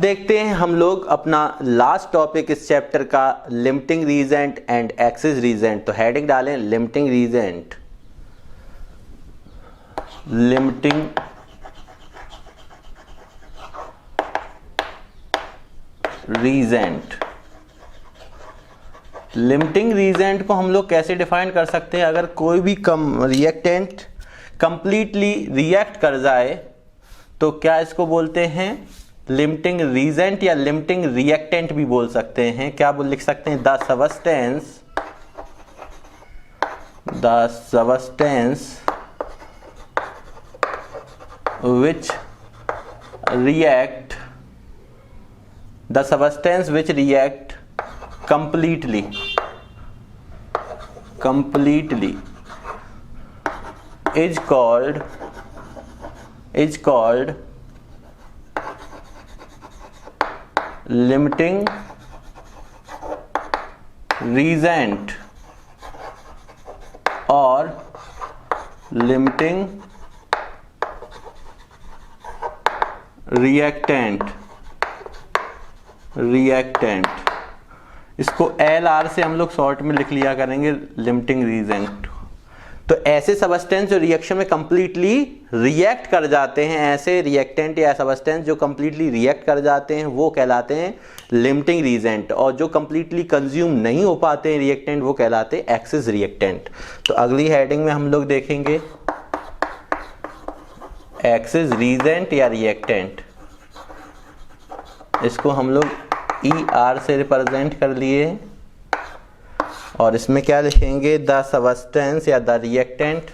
देखते हैं हम लोग अपना लास्ट टॉपिक इस चैप्टर का, limiting reagent and excess reagent. तो हेडिंग डालें limiting reagent, limiting reagent. Limiting reagent को हम लोग कैसे डिफाइन कर सकते हैं? अगर कोई भी रिएक्टेंट कंप्लीटली रिएक्ट कर जाए तो क्या इसको बोलते हैं? लिमिटिंग रीजेंट या लिमिटिंग रिएक्टेंट भी बोल सकते हैं। क्या बोल लिख सकते हैं? The substance which react completely is called limiting reagent or limiting reactant। इसको LR से हम लोग शॉर्ट में लिख लिया करेंगे, लिमिटिंग रीजेंट। तो ऐसे सबस्टेंस जो रिएक्शन में कंप्लीटली रिएक्ट कर जाते हैं, ऐसे रिएक्टेंट या सबस्टेंस जो कंप्लीटली रिएक्ट कर जाते हैं वो कहलाते हैं लिमिटिंग रीजेंट, और जो कंप्लीटली कंज्यूम नहीं हो पाते हैं रिएक्टेंट वो कहलाते हैं एक्सिस रिएक्टेंट। तो अगली हेडिंग में हम लोग देखेंगे एक्सिस रीजेंट या रिएक्टेंट। इसको हम लोग ER से रिप्रेजेंट कर लिए, और इसमें क्या लिखेंगे? द सबस्टेंस या द रिएक्टेंट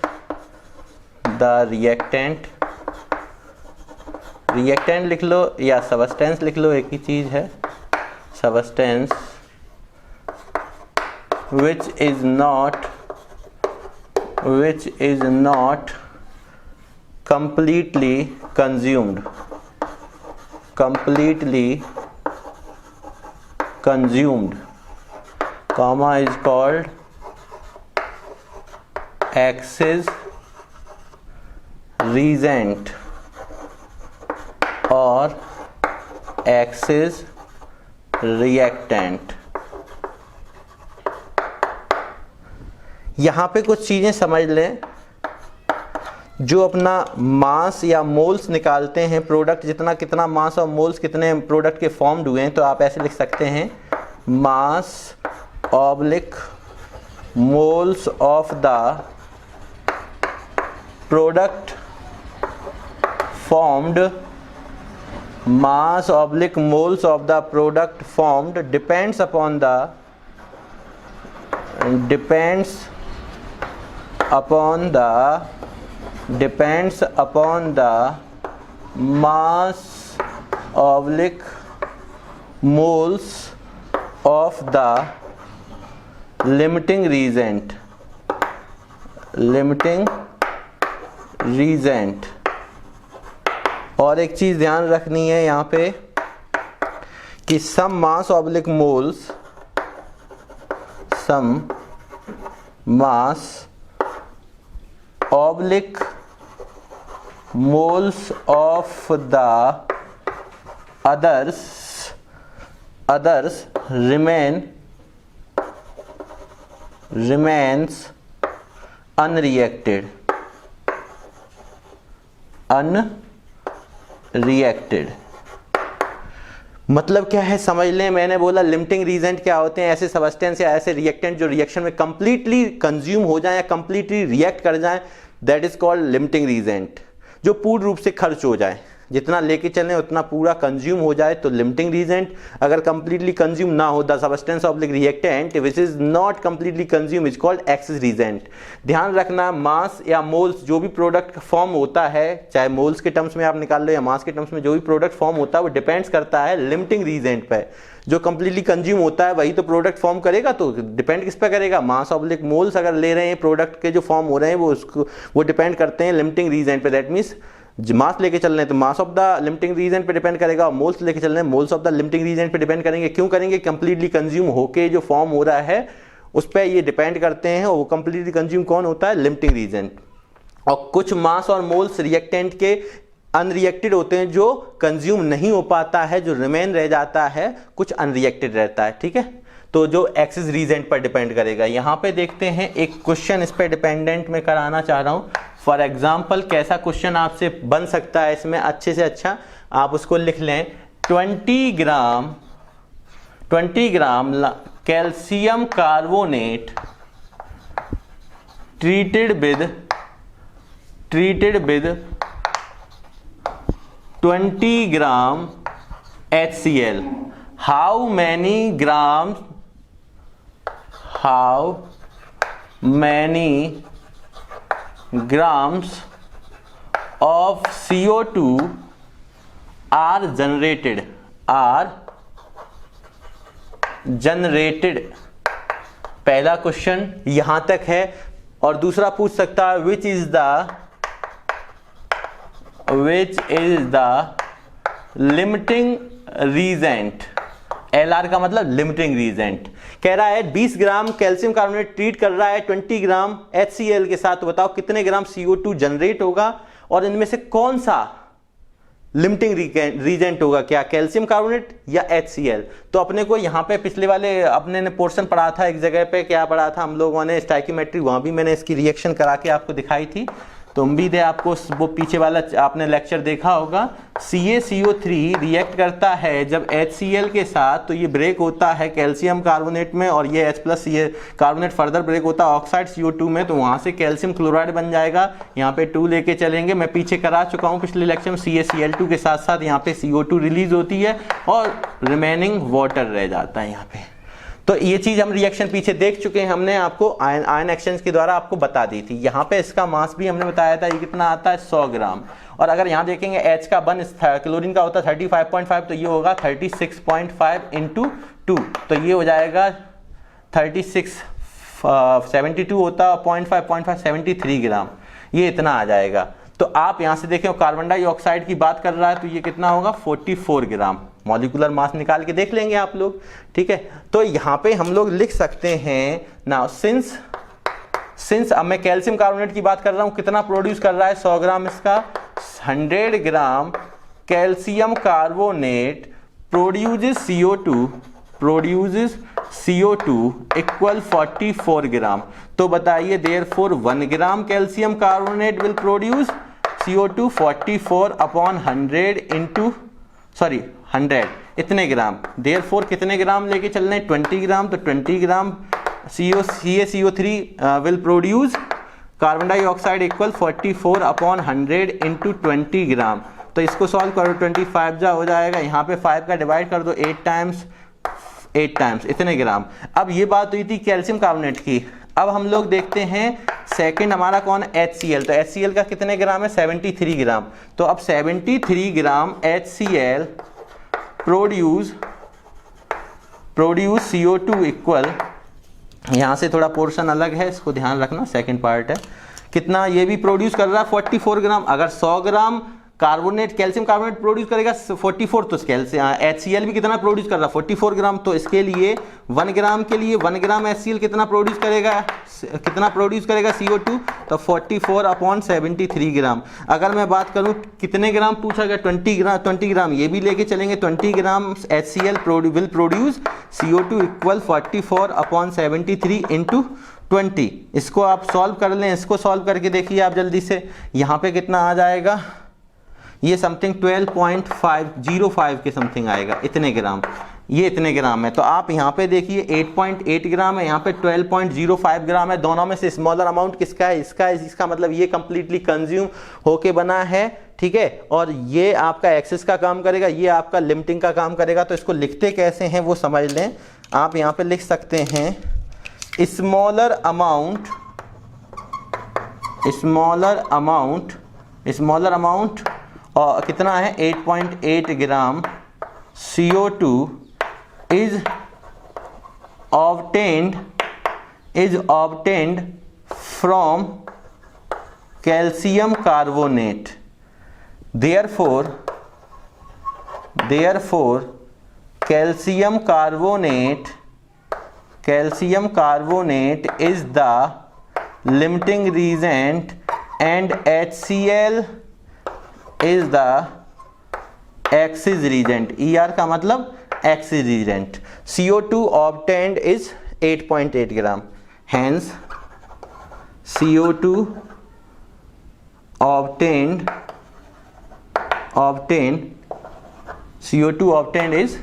लिख लो या सबस्टेंस लिख लो, एक ही चीज है। Substance which is not completely consumed comma is called excess reagent और एक्सिस रिएक्टेंट। यहां पे कुछ चीजें समझ लें। जो अपना मास या मोल्स निकालते हैं, प्रोडक्ट जितना कितना मास और मोल्स कितने प्रोडक्ट के फॉर्म्ड हुए हैं, तो आप ऐसे लिख सकते हैं mass oblique moles of the product formed, mass oblique moles of the product formed depends upon the mass oblique moles of the limiting reagent। और एक चीज ध्यान रखनी है यहाँ पे कि some mass oblique moles of the others remains unreacted। मतलब क्या है समझ लें। मैंने बोला लिमिटिंग रीजेंट क्या होते हैं? ऐसे सबस्टेंस या ऐसे रिएक्टेंट जो रिएक्शन में कंप्लीटली कंज्यूम हो जाए या कंप्लीटली रिएक्ट कर जाए, that is called limiting reagent. जो पूर्ण रूप से खर्च हो जाए, जितना लेके चलें उतना पूरा कंज्यूम हो जाए, तो लिमिटिंग रीजेंट। अगर कंप्लीटली कंज्यूम ना हो, the substance oblique reactant which is not completely consume is called excess reagent. ध्यान रखना, मास या मोल्स जो भी प्रोडक्ट फॉर्म होता है, चाहे मोल्स के टर्म्स में आप निकाल लो या मास के टर्म्स में, जो भी प्रोडक्ट फॉर्म होता है वो डिपेंड्स करता है लिमिटिंग रीजेंट पे। जो कंप्लीटली कंज्यूम होता है वही तो प्रोडक्ट फॉर्म करेगा, तो डिपेंड किस पे करेगा? मास ऑब्लिक मोल्स अगर ले रहे हैं प्रोडक्ट के जो फॉर्म हो रहे हैं वो डिपेंड करते हैं लिमिटिंग रीजेंट पे। दैट मीन्स मास लेके चल रहे हैं तो mass of the limiting region पे डिपेंड करेगा, और मोल्स लेके चल रहे हैं moles of the limiting region पे डिपेंड करेंगे। क्यों करेंगे? कंप्लीटली कंज्यूम होके जो फॉर्म हो रहा है उस पर ये डिपेंड करते हैं, और वो कंप्लीटली कंज्यूम कौन होता है? Limiting region. और कुछ मास और मोल्स रिएक्टेंट के अनरिएक्टेड होते हैं, जो कंज्यूम नहीं हो पाता है, जो रिमेन रह जाता है, कुछ अनरिएक्टेड रहता है, ठीक है। तो जो एक्सिस रीजेंट पर डिपेंड करेगा। यहाँ पे देखते हैं एक क्वेश्चन इस पे डिपेंडेंट में कराना चाह रहा हूँ। फॉर एग्जाम्पल कैसा क्वेश्चन आपसे बन सकता है इसमें अच्छे से अच्छा आप उसको लिख लें। 20 ग्राम calcium carbonate treated with 20 gram HCl. How many grams of CO2 are generated? पहला क्वेश्चन यहां तक है। और दूसरा पूछ सकता है which is the limiting reagent. LR का मतलब लिमिटिंग रीजेंट। कह रहा है 20 ग्राम कैल्शियम कार्बोनेट ट्रीट कर रहा है 20 ग्राम HCl के साथ, तो बताओ कितने ग्राम CO2 जनरेट होगा और इनमें से कौन सा लिमिटिंग रीजेंट होगा, क्या कैल्शियम कार्बोनेट या HCl। तो अपने को यहाँ पे पिछले वाले अपने ने पोर्शन पढ़ा था, एक जगह पे क्या पढ़ा था हम लोगों ने, स्टाइकियोमेट्री, वहां भी मैंने इसकी रिएक्शन करा के आपको दिखाई थी। तो उम्मीद है आपको वो पीछे वाला आपने लेक्चर देखा होगा। CaCO3 रिएक्ट करता है जब HCl के साथ, तो ये ब्रेक होता है कैल्शियम कार्बोनेट में और ये H+ कार्बोनेट फर्दर ब्रेक होता है ऑक्साइड CO2 में, तो वहां से कैल्शियम क्लोराइड बन जाएगा। यहाँ पे 2 लेके चलेंगे, मैं पीछे करा चुका हूँ पिछले लेक्चर में। CaCl2 के साथ साथ यहाँ पे CO2 रिलीज होती है और रिमेनिंग वाटर रह जाता है यहाँ पे। तो ये चीज हम रिएक्शन पीछे देख चुके हैं, हमने आपको आयन एक्सचेंज के द्वारा आपको बता दी थी। यहाँ पे इसका मास भी हमने बताया था, ये कितना आता है 100 ग्राम। और अगर यहाँ देखेंगे H का बन क्लोरीन का होता है 35.5, तो ये होगा 36.5 इंटू 2, तो ये हो जाएगा 72 होता 0.5 73 ग्राम, ये इतना आ जाएगा। तो आप यहाँ से देखें कार्बन डाइऑक्साइड की बात कर रहा है, तो ये कितना होगा 44 ग्राम। मॉलिक्यूलर मास निकाल के देख लेंगे आप लोग, ठीक है। तो यहाँ पे हम लोग लिख सकते हैं नाउ सिंस अब मैं कैल्शियम कार्बोनेट की बात कर रहा हूँ, कितना प्रोड्यूस कर रहा है 100 ग्राम इसका, 100 ग्राम calcium carbonate produces CO2 equal 44 ग्राम। तो बताइए therefore 1 gram calcium carbonate will produce CO2 44 upon 100 इतने ग्राम। देयरफॉर कितने ग्राम लेके चलने हैं 20 ग्राम, तो 20 ग्राम CaCO3 will produce carbon dioxide equal 44 upon 100 into 20 ग्राम। तो इसको सॉल्व करो, 25 जा हो जाएगा, यहाँ पे 5 का डिवाइड कर दो 8 टाइम्स इतने ग्राम। अब ये बात हुई थी कैल्शियम कार्बोनेट की। अब हम लोग देखते हैं सेकंड हमारा कौन है HCl। तो HCl का कितने ग्राम है 73 ग्राम। तो अब 73 ग्राम HCl प्रोड्यूस CO2 इक्वल, यहाँ से थोड़ा पोर्शन अलग है, इसको ध्यान रखना, सेकंड पार्ट है। कितना ये भी प्रोड्यूस कर रहा है 44 ग्राम। अगर 100 ग्राम कार्बोनेट कैल्शियम कार्बोनेट प्रोड्यूस करेगा 44, तो HCl भी कितना प्रोड्यूस कर रहा है 44 ग्राम। तो इसके लिए 1 ग्राम के लिए 1 ग्राम HCl कितना प्रोड्यूस करेगा CO2, तो 44 अपॉन 73 ग्राम। अगर मैं बात करूं कितने ग्राम पूछा गया 20 ग्राम, ये भी लेके चलेंगे। 20 ग्राम HCl will produce CO2 equal 44 upon 73 into 20। इसको आप सॉल्व कर लें, इसको सॉल्व करके देखिए आप जल्दी से, यहाँ पे कितना आ जाएगा, ये समथिंग 12.505 के समथिंग आएगा, इतने ग्राम, ये इतने ग्राम है। तो आप यहाँ पे देखिए 8.8 ग्राम है, यहाँ पे 12.05 ग्राम है। दोनों में से स्मॉलर अमाउंट किसका है, इसका मतलब ये कंप्लीटली कंज्यूम होके बना है, ठीक है। और ये आपका एक्सेस का काम करेगा, ये आपका लिमिटिंग का काम करेगा। तो इसको लिखते कैसे हैं वो समझ लें। आप यहाँ पे लिख सकते हैं स्मॉलर अमाउंट और कितना है 8.8 ग्राम CO2 is obtained from calcium carbonate. Therefore calcium carbonate is the limiting reagent and HCl is the excess reagent, ER का मतलब excess reagent. CO2 obtained is 8.8 gram, hence CO2 obtained is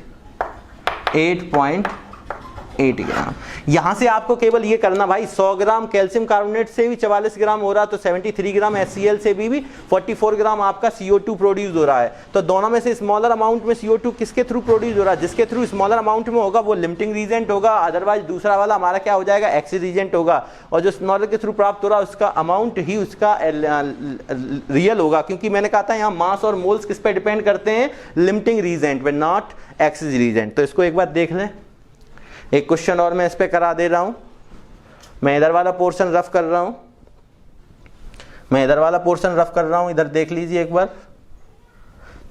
8.8 ग्राम। यहां से आपको केवल ये करना भाई, 100 ग्राम कैल्शियम कार्बोनेट से भी 44 ग्राम हो रहा, तो 73 ग्राम HCl से भी 44 ग्राम आपका CO2 प्रोड्यूस हो रहा है। तो दोनों में से स्मॉलर अमाउंट में CO2 किसके थ्रू प्रोड्यूस हो रहा है? जिसके थ्रू स्मॉलर अमाउंट में होगा वो लिमिटिंग रीजेंट होगा, अदरवाइज दूसरा वाला हमारा क्या हो जाएगा? एक्सिस रीजेंट होगा। और जो स्मॉलर के थ्रू प्राप्त हो रहा है उसका अमाउंट ही उसका रियल होगा, क्योंकि मैंने कहा था यहाँ मास और मोल्स किस पे डिपेंड करते हैं? लिमिटिंग रीजेंट पे, नॉट एक्सिस रीजेंट। तो इसको एक बार देख लें, एक क्वेश्चन और मैं इस पे करा दे रहा हूं। मैं इधर वाला पोर्शन रफ कर रहा हूं, इधर देख लीजिए एक बार।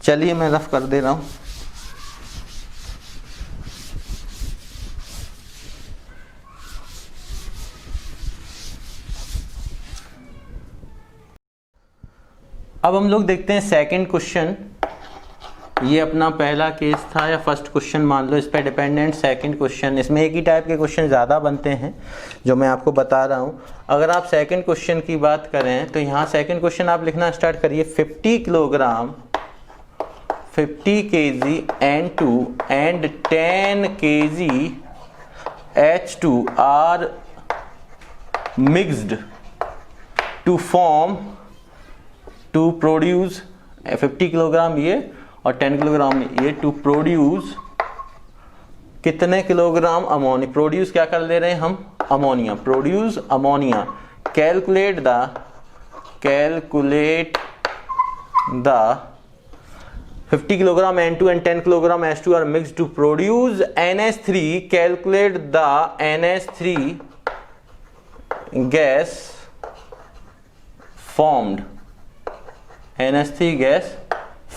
चलिए मैं रफ कर दे रहा हूं। अब हम लोग देखते हैं सेकंड क्वेश्चन। ये अपना पहला केस था या फर्स्ट क्वेश्चन मान लो, इस पे डिपेंडेंट सेकंड क्वेश्चन। इसमें एक ही टाइप के क्वेश्चन ज़्यादा बनते हैं जो मैं आपको बता रहा हूँ। अगर आप सेकंड क्वेश्चन की बात करें तो यहाँ सेकंड क्वेश्चन आप लिखना स्टार्ट करिए। 50 kilogram 50 kg N2 and 10 kg H2 are mixed to produce 50 kilogram ये और 10 किलोग्राम ये, टू प्रोड्यूस कितने किलोग्राम अमोनिया? प्रोड्यूस क्या कर ले रहे हैं हम? Ammonia. Produce ammonia. Calculate the 50 kilogram N2 and 10 kilogram H2 are mixed to produce NH3. Calculate the NH3 gas formed. NH3 gas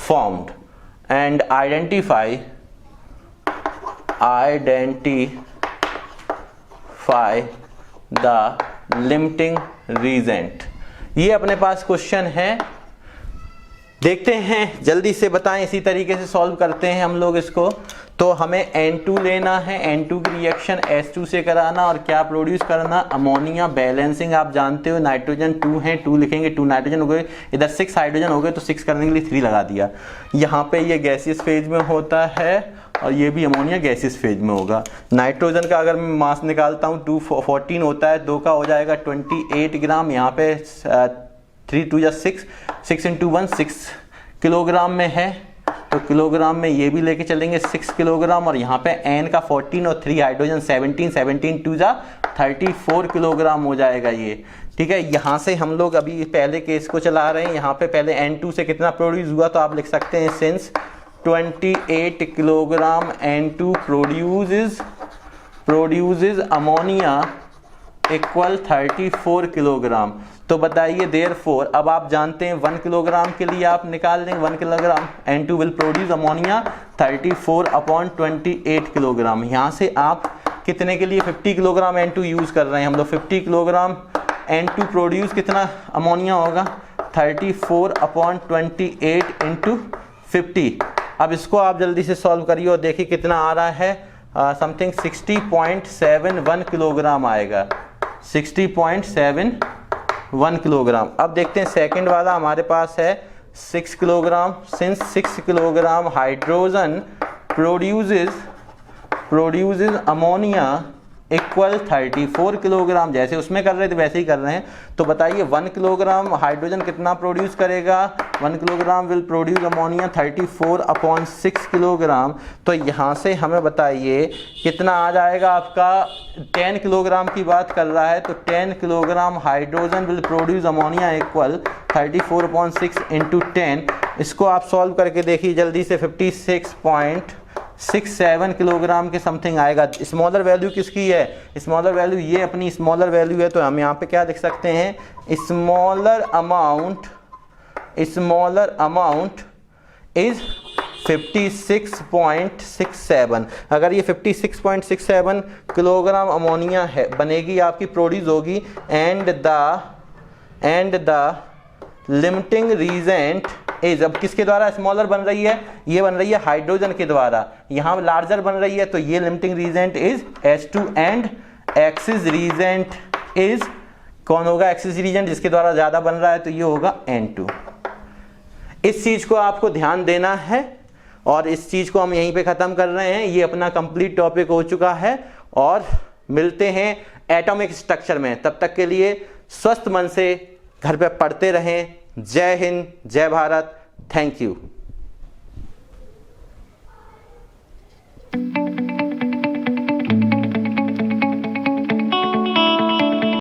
formed. And identify the limiting reagent। ये अपने पास question है, देखते हैं जल्दी से बताएं। इसी तरीके से सॉल्व करते हैं हम लोग इसको। तो हमें N2 लेना है, N2 की रिएक्शन H2 से कराना और क्या प्रोड्यूस करना? अमोनिया। बैलेंसिंग आप जानते हो, नाइट्रोजन 2 है, 2 लिखेंगे, 2 नाइट्रोजन हो गए, इधर 6 हाइड्रोजन हो गए, तो 6 करने के लिए 3 लगा दिया। यहाँ पे ये गैसियस फेज में होता है और ये भी अमोनिया गैसियस फेज में होगा। नाइट्रोजन का अगर मैं मास निकालता हूँ 214 होता है, 2 का हो जाएगा 28 ग्राम। यहाँ पे 3 2 6, 6 × 1 6 किलोग्राम में है, तो किलोग्राम में ये भी लेके चलेंगे 6 किलोग्राम। और यहाँ पे N का 14 और 3 हाइड्रोजन 17, 17 2 34 किलोग्राम हो जाएगा ये। ठीक है, यहाँ से हम लोग अभी पहले केस को चला रहे हैं। यहाँ पे पहले N2 से कितना प्रोड्यूस हुआ, तो आप लिख सकते हैं since 28 kilogram N2 produces ammonia equal 34 kilogram. तो बताइए देयरफॉर, अब आप जानते हैं 1 किलोग्राम के लिए आप निकाल देंगे 1 kilogram N2 will produce ammonia 34/28 kilogram. यहाँ से आप कितने के लिए 50 किलोग्राम N2 यूज कर रहे हैं हम लोग। 50 किलोग्राम N2 प्रोड्यूस कितना अमोनिया होगा? 34/28 × 50। अब इसको आप जल्दी से सॉल्व करिए और देखिए कितना आ रहा है। समथिंग 60.71 किलोग्राम आएगा, 60.71 किलोग्राम। अब देखते हैं सेकंड वाला हमारे पास है 6 kilogram. Since 6 kilogram hydrogen produces ammonia equal 34 kilogram, जैसे उसमें कर रहे थे वैसे ही कर रहे हैं। तो बताइए 1 किलोग्राम हाइड्रोजन कितना प्रोड्यूस करेगा? 1 kilogram will produce ammonia 34/6 kilogram. तो यहाँ से हमें बताइए कितना आ जाएगा आपका। 10 किलोग्राम की बात कर रहा है, तो 10 kilogram hydrogen will produce ammonia equal 34/6 × 10। इसको आप सॉल्व करके देखिए जल्दी से। 56.67 किलोग्राम के समथिंग आएगा। स्मॉलर वैल्यू किसकी है? स्मॉलर वैल्यू ये अपनी स्मॉलर वैल्यू है, तो हम यहाँ पे क्या लिख सकते हैं? Smaller amount is 56.67। अगर ये 56.67 किलोग्राम अमोनिया है बनेगी आपकी, प्रोड्यूस होगी, and the limiting reagent is, अब किसके द्वारा स्मॉलर बन रही है, ये बन रही है हाइड्रोजन के द्वारा, यहां लार्जर बन रही है, तो ये limiting reagent is H2 and excess reagent is, कौन होगा एक्सिस रीजेंट जिसके द्वारा ज्यादा बन रहा है, तो ये होगा N2। इस चीज को आपको ध्यान देना है और इस चीज को हम यहीं पे खत्म कर रहे हैं। ये अपना कंप्लीट टॉपिक हो चुका है और मिलते हैं एटॉमिक स्ट्रक्चर में। तब तक के लिए स्वस्थ मन से घर पे पढ़ते रहें। जय हिंद, जय भारत, थैंक यू।